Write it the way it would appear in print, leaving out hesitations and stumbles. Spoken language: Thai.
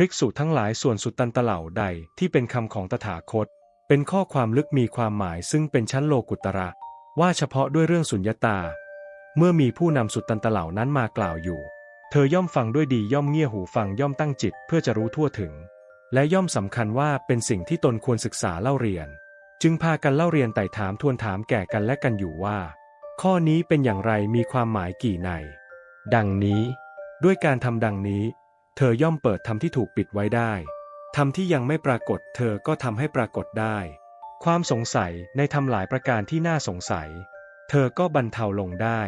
ภิกษุทั้งหลายส่วนสุตตันตเหล่าใดที่เป็นคำของตถาคตเป็นข้อความลึกมีความหมายซึ่งเป็นชั้นโลกุตระว่าเฉพาะด้วยเรื่องสุญญตาเมื่อมีผู้นำสุตตันตเหล่านั้นมากล่าวอยู่เธอย่อมฟังด้วยดีย่อมเงี่ยหูฟังย่อมตั้งจิตเพื่อจะรู้ทั่วถึงและย่อมสำคัญว่าเป็นสิ่งที่ตนควรศึกษาเล่าเรียนจึงพากันเล่าเรียนไต่ถามทวนถามแก่กันและกันอยู่ว่าข้อนี้เป็นอย่างไรมีความหมายกี่ในดังนี้ด้วยการทำดังนี้เธอย่อมเปิดธรรมที่ถูกปิดไว้ได้ธรรมที่ยังไม่ปรากฏเธอก็ทำให้ปรากฏได้ความสงสัยในธรรมหลายประการที่น่าสงสัยเธอก็บรรเทาลงได้